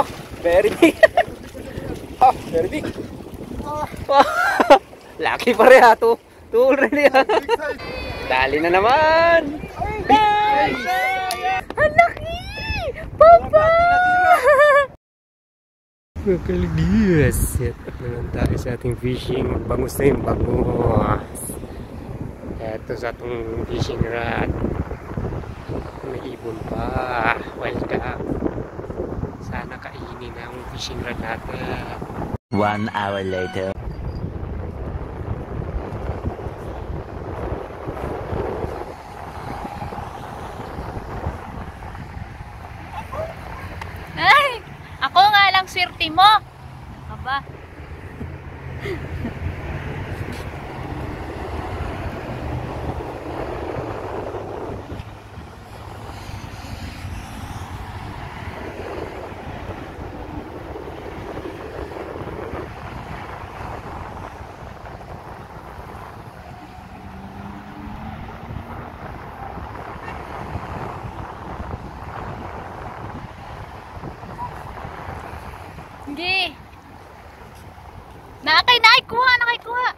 Oh, very big. Oh, very big. Oh. Laki pa rin ha. Two already ha. Dali na naman. Hey! Ang laki! Papa! Kakalibiyas. Set up naman tayo sa ating fishing. Bangus na yung bangus. Ito sa ating fishing rod. May ibon pa. Welcome. Sana kainin ang fishing rod natin. 1 hour later. Ay! Ako nga lang swerte mo! Aba? Hindi. Nakikuha.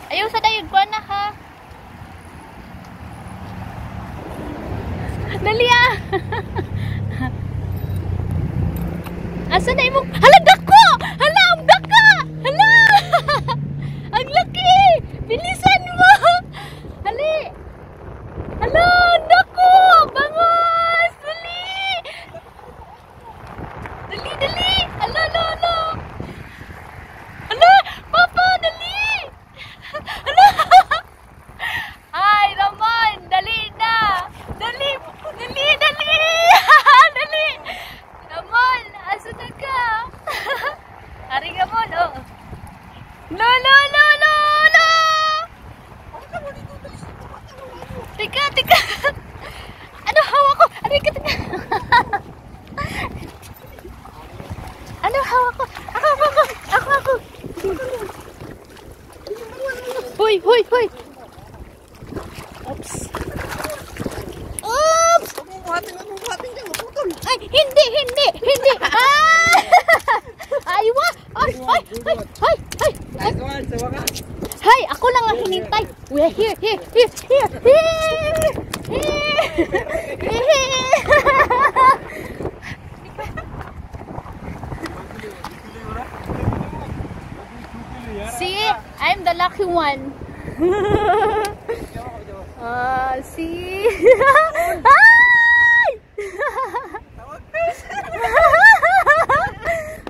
Ayaw sa dayod ba na ha? Dali ah. Asa na imong? Hala dako! Hala ang daka! Hala! Ang laki! Bilisan mo! Hali! Hala dako! Bangos! Dali! Hala! Hala! Papa! Dali! Hala! Ay naman! Dali na! Dali! Naman! Asa na ka? Hari ka mo, no? No! Teka! Ano hawak ko? Aray ka, teka! Ano hawak ko? Ako! Hoy! Oops! Ay, hindi! Ay, wa! Ay! Hay, ako lang ang hinintay. We're here. See, I'm the lucky one. See? Ay!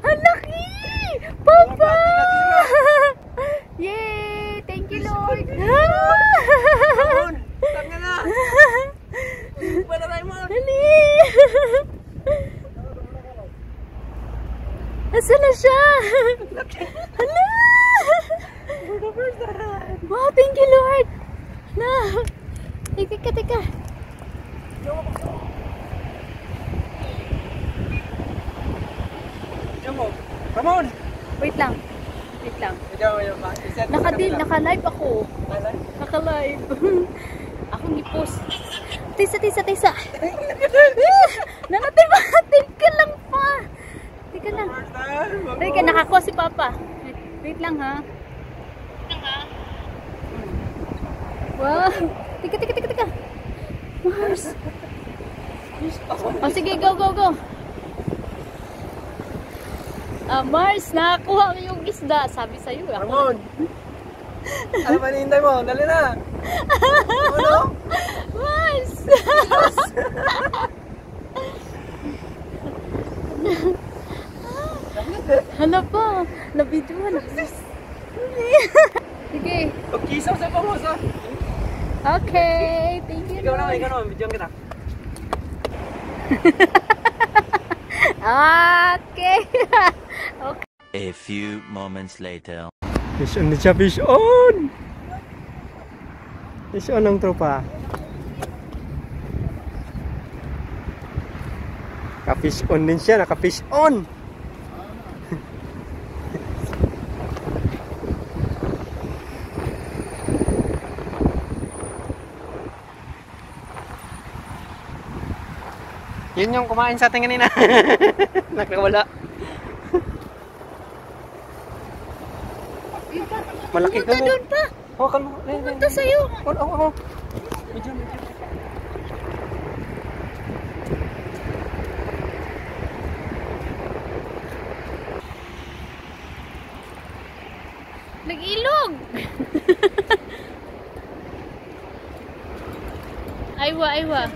Ang laki! Papa! Yay! Thank you, Lord! Tanga na! Dali! Asa na siya? Hala! Wow, thank you, Lord! Na! Teka. Come on! Wait lang. Naka-live ako. Naka-live. Akong i-post. Tisa. Nanatin ka lang pa. Teka lang. Teka, nakakuha si Papa. Wait lang ha. Wow. Teka. Mars. Oh, sige, go. Mars, nakakuha mo yung isda. Sabi sa'yo. Ramon! Ano ba nihintay mo? Dali na! Ano? Mars! Hala pa. Nabidyohan. Sige. Pagkisaw sa pamosa. Okay. Thank you. Ikaw naman. Bidyohan kita. Okay. A few moments later. Fish on siya, fish on! Fish on ang tropa. Naka-fish on din siya, naka-fish on! Yun yung kumain sa atin kanina. Nakawala. Malaki ka Pumunta mo. doon pa. Hawakan mo. Pumunta sa'yo. Oo. Medyo. Nag-ilog. Aywa.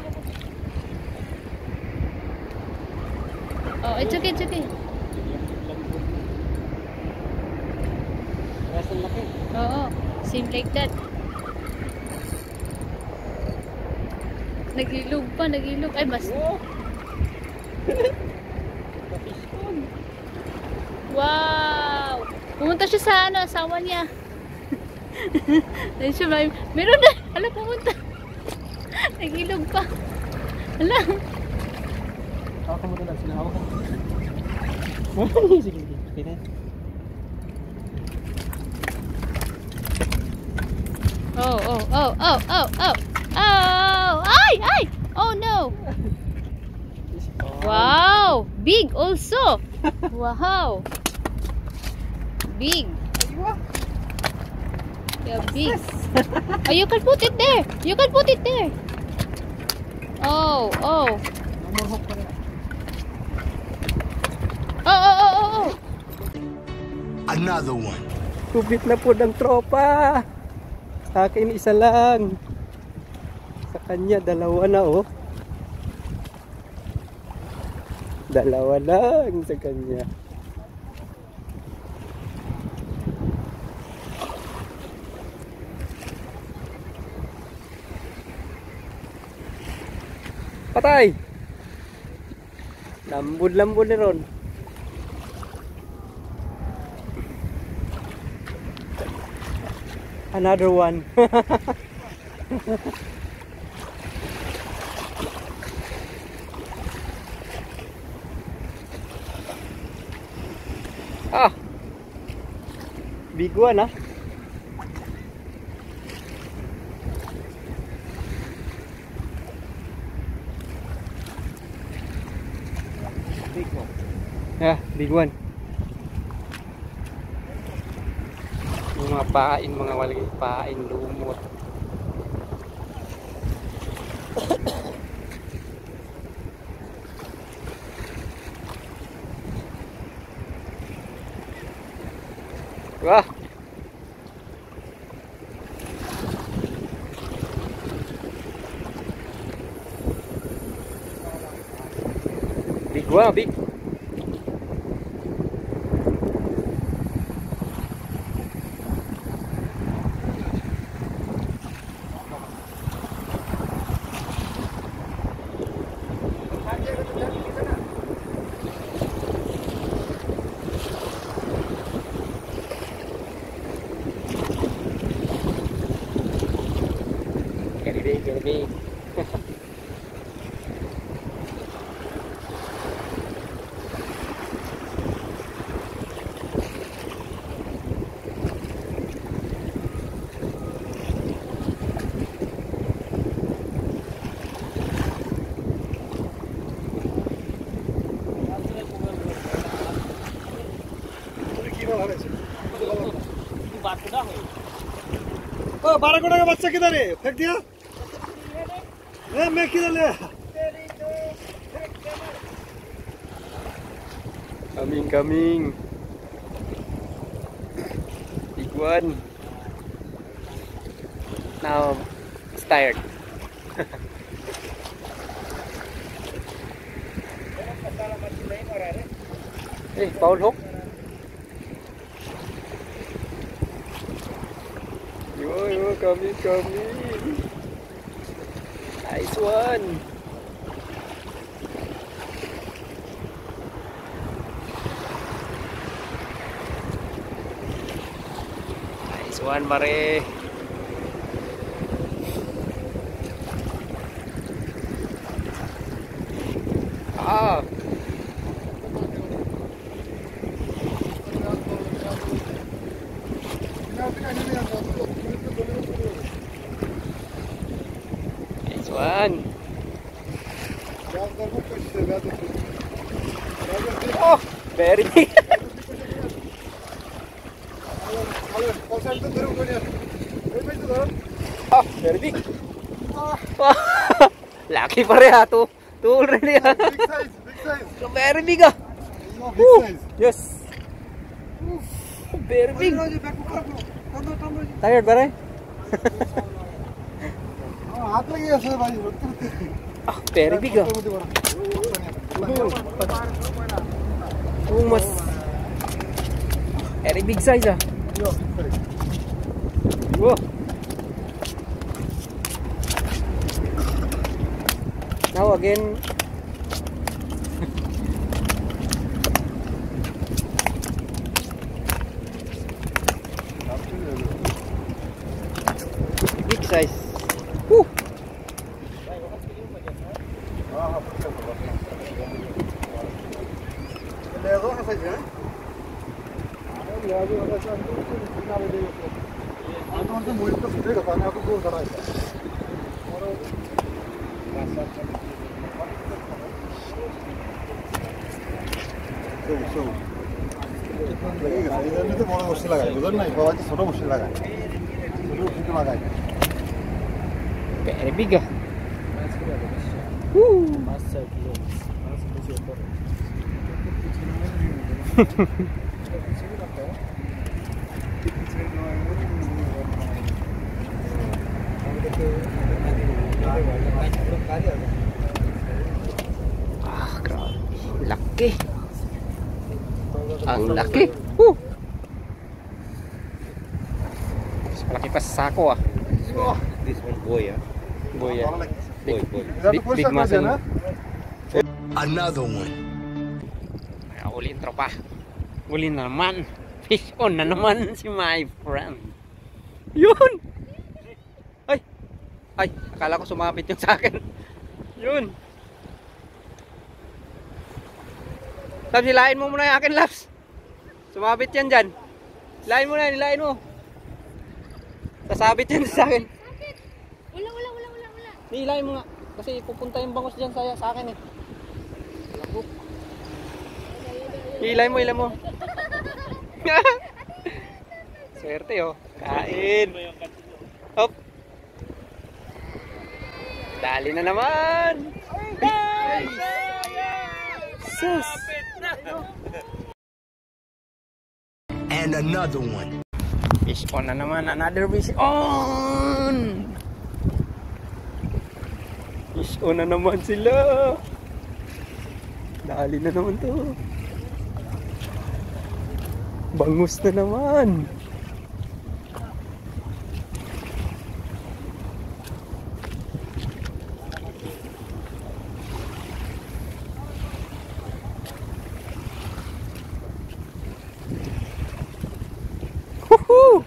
Oh, it's okay. Oo, same like that. Nag-ilog. Ay, mas... Wow! Pumunta siya sa asawa niya. Meron na. Hala, pumunta. Nag-ilog pa. Hala. Hawakan mo doon. Sinahawakan mo. Sige. Okay na. Oh! Ay! Oh no! Wow! Big also! Wow! Big! Yeah, big! Oh, you can put it there! Oh! Oh! Another one. Kubit na po ng tropa. Sa akin isa lang. Sa kanya dalawa na oh. Dalawa lang sa kanya. Patay. Lambod ni Ron. Another one. Big one ah. Yeah, big one. Yung mga pain, mga walang pain, lumot. Wah. Big one, big. Gabi. बारह कोड़ा का बच्चा किधर है? फेंक दिया? मैं किधर ले? Coming. Big one. Now it's tired. Hey, foul hook. Yo, coming. Nice one. Nice one, pare. Nice one. Oh, very big. Oh, very big. Laki pa rin ha. Two already ha. Big size, big size. Very big ah. Oh, big size. Yes. Very big. Tired ba rin? हाथ लगे ऐसे भाई Very big ah. Mas very big size ah. Whoa. Now again. Big size. Woo. বড় বসে লাগায় বুঝলেন না বাবা ছোট বসে লাগায় ছোট লাগায় Very big ah. Woo. Grabe. Laki. Ang laki. Woo. Mas malaki pa sa sako ah. This one boy, ah. Boy ah. Boy. Big muscle. Another one. Uli yung tropa. Uli na naman. Fish on na naman si my friend. Yun! Ay! Ay! Akala ko sumapit yung sa akin. Yun! Labs, hilain mo muna yung akin, Labs. Sumapit yan dyan. Hilain mo na, hilain mo. Sasabit yan sa akin. Wala. Hilain mo nga. Kasi pupunta yung bangus dyan sa akin eh. Hilay mo. Swerte oh. Kain. Hop. Dali na naman. Sus. And another one. Fish on na naman. Another fish on. Fish on na naman sila. Dali na naman to. Bangus na naman. Woohoo!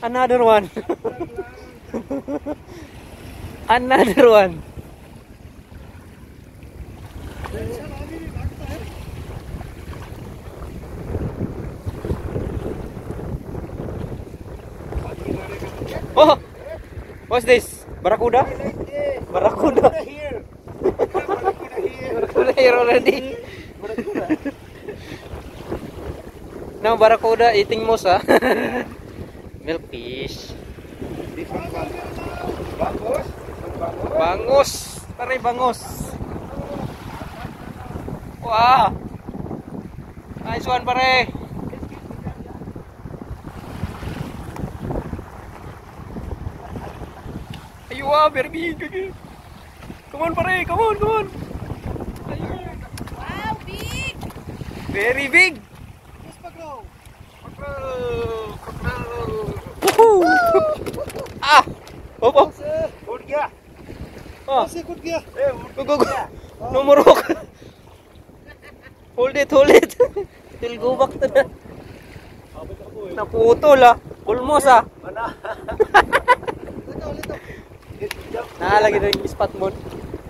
Another one. Another one. Oh, what's this? Barracuda? Barracuda. Barracuda here already. Now barracuda eating moss, ah. Milkfish. Bangus. Pare bangus. Wah. Nice one, pare. Wow, very big. Come on, pare. Come on. Wow, big! Very big. Yes, pagro. Ah! Opo. उठ गया Oh. ऐसे कूद गया Go. No more hook. Hold it. Till go back to that. Naputol ah. Almost ah. Lagi dari spot mode.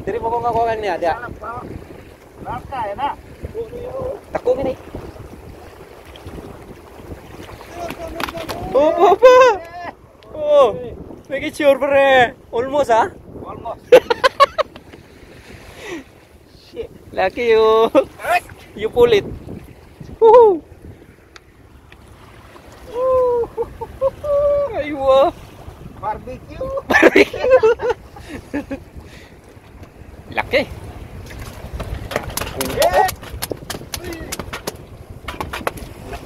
Dari mo kung nakuha niya, dia. Takong ini. Oh, papa. Oh, make it sure pare. Almost ah. Almost. Lucky you. You pull it. Woohoo! Aywa. Barbecue. Laki.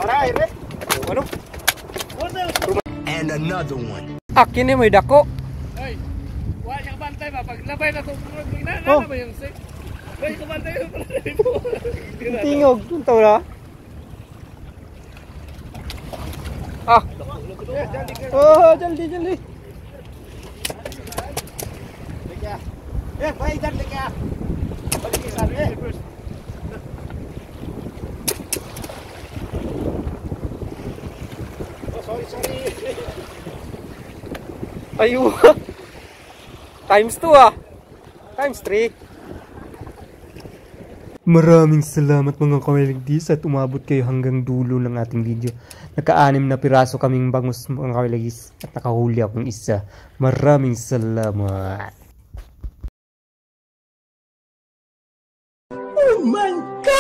Aray, re. Ano? And another one. Akin may dako. Ay, wala siyang bantay ba? Pag labay na itong Oh. ba yung six? Ay, kumantay yung Tingog. Tuntaw na. Ah. Oh, jaldi, jaldi. Eh, baik dan leka. Balik ke sana, eh. Oh, sorry. Ayun. Times 2 ah. Times 3. Maraming salamat mga kawailagis at umabot kayo hanggang dulo ng ating video. Naka-6 na piraso kaming bangus mga kawailagis at nakahuli akong isa. Maraming salamat. Oh my God!